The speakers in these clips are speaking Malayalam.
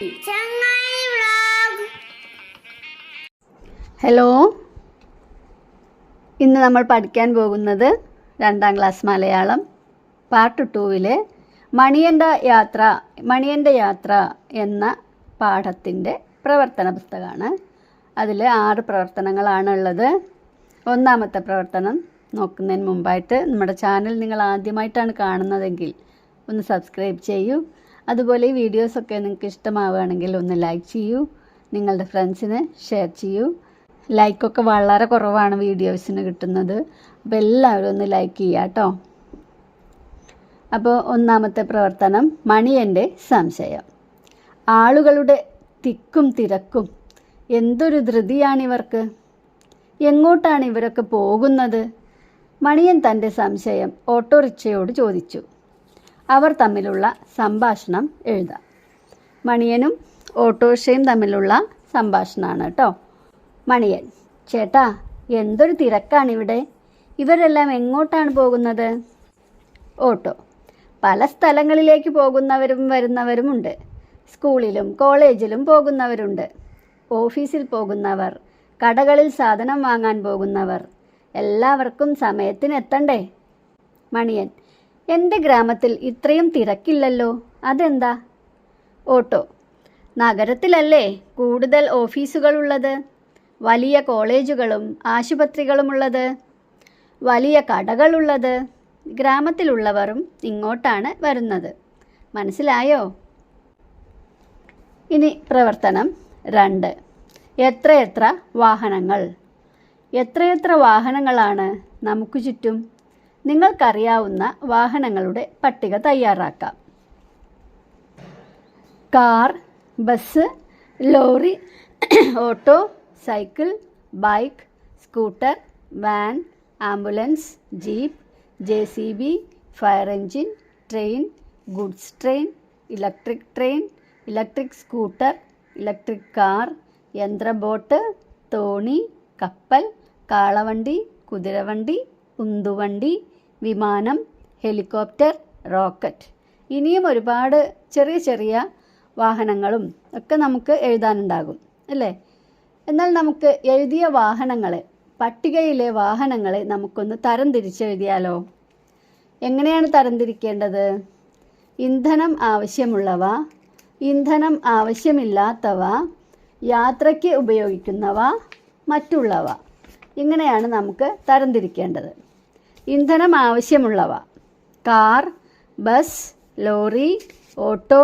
ചങ്ങായി വ്ലോഗ്. ഹലോ, ഇന്ന് നമ്മൾ പഠിക്കാൻ പോകുന്നത് 2ാം ക്ലാസ് മലയാളം പാർട്ട് 2 മണിയൻ്റെ യാത്ര എന്ന പാഠത്തിൻ്റെ പ്രവർത്തന പുസ്തകമാണ്. അതിൽ 6 പ്രവർത്തനങ്ങളാണുള്ളത്. 1ാമത്തെ പ്രവർത്തനം നോക്കുന്നതിന് മുമ്പായിട്ട് നമ്മുടെ ചാനൽ നിങ്ങൾ ആദ്യമായിട്ടാണ് കാണുന്നതെങ്കിൽ ഒന്ന് സബ്സ്ക്രൈബ് ചെയ്യൂ. അതുപോലെ ഈ വീഡിയോസൊക്കെ നിങ്ങൾക്ക് ഇഷ്ടമാവുകയാണെങ്കിൽ ഒന്ന് ലൈക്ക് ചെയ്യൂ, നിങ്ങളുടെ ഫ്രണ്ട്സിന് ഷെയർ ചെയ്യൂ. ലൈക്കൊക്കെ വളരെ കുറവാണ് വീഡിയോസിന് കിട്ടുന്നത്, അപ്പോൾ എല്ലാവരും ഒന്ന് ലൈക്ക് ചെയ്യുക കേട്ടോ. അപ്പോൾ 1ാമത്തെ പ്രവർത്തനം മണിയൻ്റെ സംശയം. ആളുകളുടെ തിക്കും തിരക്കും, എന്തൊരു ധൃതിയാണിവർക്ക്, എങ്ങോട്ടാണ് ഇവരൊക്കെ പോകുന്നത്? മണിയൻ തൻ്റെ സംശയം ഓട്ടോറിക്ഷയോട് ചോദിച്ചു. അവർ തമ്മിലുള്ള സംഭാഷണം എഴുതാം. മണിയനും ഓട്ടോറിക്ഷയും തമ്മിലുള്ള സംഭാഷണമാണ് കേട്ടോ. മണിയൻ: ചേട്ടാ, എന്തൊരു തിരക്കാണിവിടെ, ഇവരെല്ലാം എങ്ങോട്ടാണ് പോകുന്നത്? ഓട്ടോ: പല സ്ഥലങ്ങളിലേക്ക് പോകുന്നവരും വരുന്നവരുമുണ്ട്. സ്കൂളിലും കോളേജിലും പോകുന്നവരുണ്ട്, ഓഫീസിൽ പോകുന്നവർ, കടകളിൽ സാധനം വാങ്ങാൻ പോകുന്നവർ. എല്ലാവർക്കും സമയത്തിന് എത്തണ്ടേ? മണിയൻ: എൻ്റെ ഗ്രാമത്തിൽ ഇത്രയും തിരക്കില്ലല്ലോ, അതെന്താ? ഓട്ടോ: നഗരത്തിലല്ലേ കൂടുതൽ ഓഫീസുകളുള്ളത്, വലിയ കോളേജുകളും ആശുപത്രികളുമുള്ളത്, വലിയ കടകളുള്ളത്. ഗ്രാമത്തിലുള്ളവരും ഇങ്ങോട്ടാണ് വരുന്നത്. മനസ്സിലായോ? ഇനി പ്രവർത്തനം 2. എത്രയെത്ര വാഹനങ്ങൾ. എത്രയെത്ര വാഹനങ്ങളാണ് നമുക്ക് ചുറ്റും? നിങ്ങൾക്കറിയാവുന്ന വാഹനങ്ങളുടെ പട്ടിക തയ്യാറാക്കാം. Car, bus, lorry, auto, cycle, bike, scooter, van, ambulance, jeep, JCB, fire engine, train, goods train, electric scooter, electric car, യന്ത്രബോട്ട്, തോണി, കപ്പൽ, കാളവണ്ടി, കുതിരവണ്ടി, ഉന്തുവണ്ടി, വിമാനം, ഹെലികോപ്റ്റർ, റോക്കറ്റ്. ഇനിയും ഒരുപാട് ചെറിയ ചെറിയ വാഹനങ്ങളും ഒക്കെ നമുക്ക് എഴുതാനുണ്ടാകും അല്ലേ? എന്നാൽ നമുക്ക് എഴുതിയ വാഹനങ്ങളെ, പട്ടികയിലെ വാഹനങ്ങളെ നമുക്കൊന്ന് തരംതിരിച്ചെഴുതിയാലോ? എങ്ങനെയാണ് തരംതിരിക്കേണ്ടത്? ഇന്ധനം ആവശ്യമുള്ളവ, ഇന്ധനം ആവശ്യമില്ലാത്തവ, യാത്രയ്ക്ക് ഉപയോഗിക്കുന്നവ, മറ്റുള്ളവ. ഇങ്ങനെയാണ് നമുക്ക് തരംതിരിക്കേണ്ടത്. ഇന്ധനം ആവശ്യമുള്ളവ: car, bus, lorry, auto,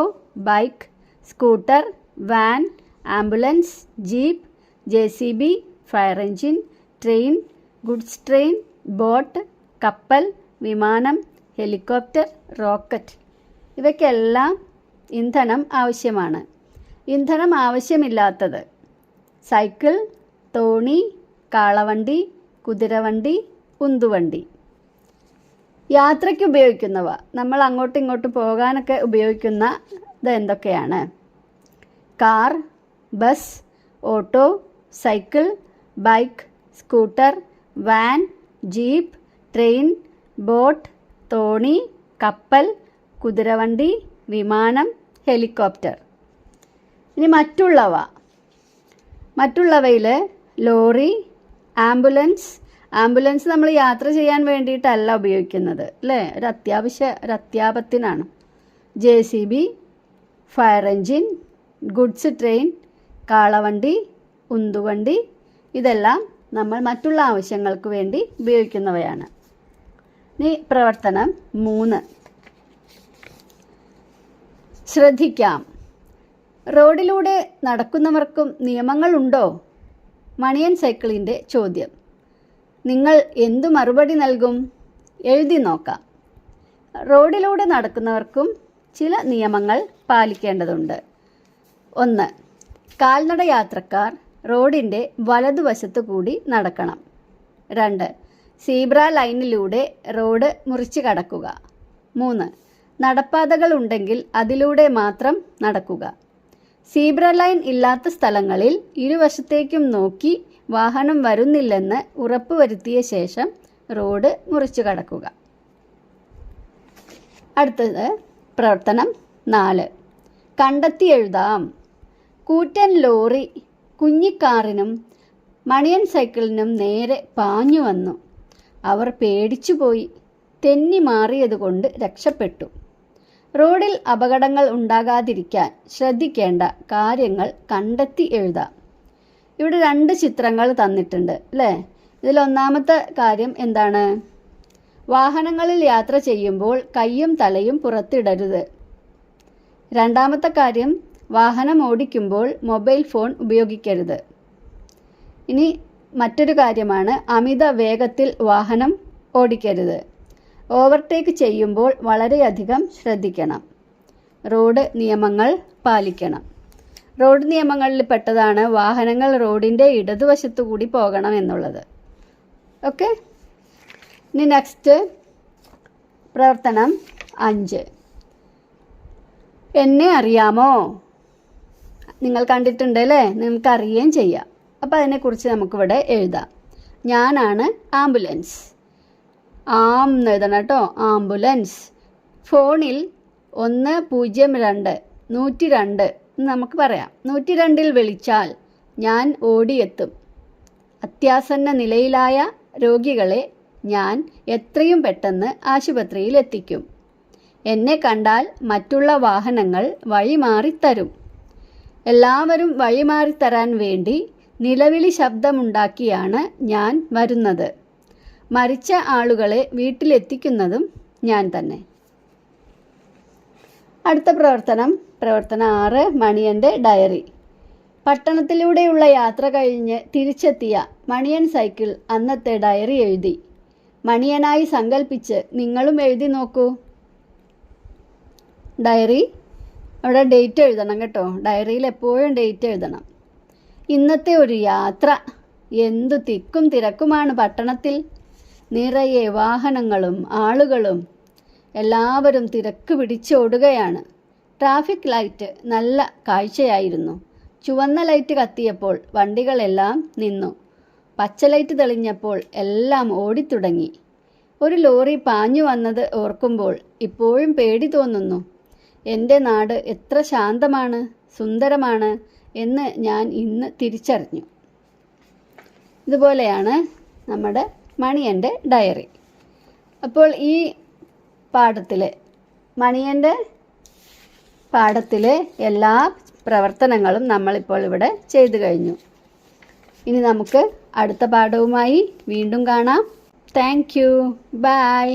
bike, scooter, van, ambulance, jeep, JCB, fire engine, train, goods train, boat, കപ്പൽ, വിമാനം, ഹെലികോപ്റ്റർ, റോക്കറ്റ്. ഇവയ്ക്കെല്ലാം ഇന്ധനം ആവശ്യമാണ്. ഇന്ധനം ആവശ്യമില്ലാത്തത്: സൈക്കിൾ, തോണി, കാളവണ്ടി, കുതിരവണ്ടി, ഉന്തുവണ്ടി. യാത്രയ്ക്ക് ഉപയോഗിക്കുന്നവ, നമ്മൾ അങ്ങോട്ടും ഇങ്ങോട്ടും പോകാനൊക്കെ ഉപയോഗിക്കുന്നത് എന്തൊക്കെയാണ്? Car, bus, auto, cycle, bike, scooter, van, jeep, train, boat, തോണി, കപ്പൽ, കുതിരവണ്ടി, വിമാനം, ഹെലികോപ്റ്റർ. ഇനി മറ്റുള്ളവയിൽ ലോറി, ആംബുലൻസ് നമ്മൾ യാത്ര ചെയ്യാൻ വേണ്ടിയിട്ടല്ല ഉപയോഗിക്കുന്നത് അല്ലേ, ഒരു അത്യാപത്തിനാണ്. JCB, fire engine, goods train, കാളവണ്ടി, ഉന്തുവണ്ടി, ഇതെല്ലാം നമ്മൾ മറ്റുള്ള ആവശ്യങ്ങൾക്ക് വേണ്ടി ഉപയോഗിക്കുന്നവയാണ്. ഇനി പ്രവർത്തനം 3. ശ്രദ്ധിക്കാം. റോഡിലൂടെ നടക്കുന്നവർക്കും നിയമങ്ങളുണ്ടോ? മണിയൻ സൈക്കിളിൻ്റെ ചോദ്യം. നിങ്ങൾ എന്തു മറുപടി നൽകും? എഴുതി നോക്കാം. റോഡിലൂടെ നടക്കുന്നവർക്കും ചില നിയമങ്ങൾ പാലിക്കേണ്ടതുണ്ട്. 1. കാൽനട യാത്രക്കാർ റോഡിൻ്റെ വലതുവശത്തു കൂടി നടക്കണം. 2. സീബ്ര ലൈനിലൂടെ റോഡ് മുറിച്ച് കടക്കുക. 3. നടപ്പാതകൾ ഉണ്ടെങ്കിൽ അതിലൂടെ മാത്രം നടക്കുക. സീബ്ര ലൈൻ ഇല്ലാത്ത സ്ഥലങ്ങളിൽ ഇരുവശത്തേക്കും നോക്കി വാഹനം വരുന്നില്ലെന്ന് ഉറപ്പുവരുത്തിയ ശേഷം റോഡ് മുറിച്ചു കടക്കുക. അടുത്തത് പ്രവർത്തനം 4. കണ്ടെത്തി എഴുതാം. കൂറ്റൻ ലോറി കുഞ്ഞിക്കാറിനും മണിയൻ സൈക്കിളിനും നേരെ പാഞ്ഞു വന്നു. അവർ പേടിച്ചുപോയി. തെന്നി മാറിയതുകൊണ്ട് രക്ഷപ്പെട്ടു. റോഡിൽ അപകടങ്ങൾ ഉണ്ടാകാതിരിക്കാൻ ശ്രദ്ധിക്കേണ്ട കാര്യങ്ങൾ കണ്ടെത്തി എഴുതാം. ഇവിടെ 2 ചിത്രങ്ങൾ തന്നിട്ടുണ്ട് അല്ലേ? ഇതിലൊന്നാമത്തെ കാര്യം എന്താണ്? വാഹനങ്ങളിൽ യാത്ര ചെയ്യുമ്പോൾ കൈയും തലയും പുറത്തിടരുത്. രണ്ടാമത്തെ കാര്യം, വാഹനം ഓടിക്കുമ്പോൾ മൊബൈൽ ഫോൺ ഉപയോഗിക്കരുത്. ഇനി മറ്റൊരു കാര്യമാണ്, അമിത വേഗത്തിൽ വാഹനം ഓടിക്കരുത്. ഓവർടേക്ക് ചെയ്യുമ്പോൾ വളരെയധികം ശ്രദ്ധിക്കണം. റോഡ് നിയമങ്ങൾ പാലിക്കണം. റോഡ് നിയമങ്ങളിൽ പെട്ടതാണ് വാഹനങ്ങൾ റോഡിൻ്റെ ഇടതുവശത്തു കൂടി പോകണം എന്നുള്ളത്. ഓക്കെ. ഇനി നെക്സ്റ്റ് പ്രവർത്തനം 5. എന്നെ അറിയാമോ? നിങ്ങൾ കണ്ടിട്ടുണ്ട് അല്ലേ? നിങ്ങൾക്ക് അറിയുകയും ചെയ്യാം. അപ്പോൾ അതിനെക്കുറിച്ച് നമുക്കിവിടെ എഴുതാം. ഞാനാണ് ആംബുലൻസ്. ആം എന്ന് എഴുതണം കേട്ടോ. ആംബുലൻസ്. ഫോണിൽ 102 102 എന്ന് നമുക്ക് പറയാം. 102ൽ വിളിച്ചാൽ ഞാൻ ഓടിയെത്തും. അത്യാസന്ന നിലയിലായ രോഗികളെ ഞാൻ എത്രയും പെട്ടെന്ന് ആശുപത്രിയിൽ എത്തിക്കും. എന്നെ കണ്ടാൽ മറ്റുള്ള വാഹനങ്ങൾ വഴിമാറിത്തരും. എല്ലാവരും വഴിമാറിത്തരാൻ വേണ്ടി നിലവിളി ശബ്ദമുണ്ടാക്കിയാണ് ഞാൻ വരുന്നത്. മരിച്ച ആളുകളെ വീട്ടിലെത്തിക്കുന്നതും ഞാൻ തന്നെ. അടുത്ത പ്രവർത്തനം 6, മണിയൻ്റെ ഡയറി. പട്ടണത്തിലൂടെയുള്ള യാത്ര കഴിഞ്ഞ് തിരിച്ചെത്തിയ മണിയൻ സൈക്കിൾ അന്നത്തെ ഡയറി എഴുതി. മണിയനായി സങ്കല്പിച്ച് നിങ്ങളും എഴുതി നോക്കൂ. ഡയറി അവിടെ ഡേറ്റ് എഴുതണം കേട്ടോ. ഡയറിയിൽ എപ്പോഴും ഡേറ്റ് എഴുതണം. ഇന്നത്തെ ഒരു യാത്ര. എന്തു തിക്കും തിരക്കുമാണ് പട്ടണത്തിൽ. നിറയെ വാഹനങ്ങളും ആളുകളും. എല്ലാവരും തിരക്ക് പിടിച്ചോടുകയാണ്. ട്രാഫിക് ലൈറ്റ് നല്ല കാഴ്ചയായിരുന്നു. ചുവന്ന ലൈറ്റ് കത്തിയപ്പോൾ വണ്ടികളെല്ലാം നിന്നു. പച്ച ലൈറ്റ് തെളിഞ്ഞപ്പോൾ എല്ലാം ഓടിത്തുടങ്ങി. ഒരു ലോറി പാഞ്ഞു വന്നത് ഓർക്കുമ്പോൾ ഇപ്പോഴും പേടി തോന്നുന്നു. എൻ്റെ നാട് എത്ര ശാന്തമാണ്, സുന്ദരമാണ് എന്ന് ഞാൻ ഇന്ന് തിരിച്ചറിഞ്ഞു. ഇതുപോലെയാണ് നമ്മുടെ മണിയൻ്റെ ഡയറി. അപ്പോൾ ഈ പാഠത്തിലെ മണിയൻ്റെ പാഠത്തിലെ എല്ലാ പ്രവർത്തനങ്ങളും നമ്മളിപ്പോൾ ഇവിടെ ചെയ്തു കഴിഞ്ഞു. ഇനി നമുക്ക് അടുത്ത പാഠവുമായി വീണ്ടും കാണാം. Thank you. ബൈ.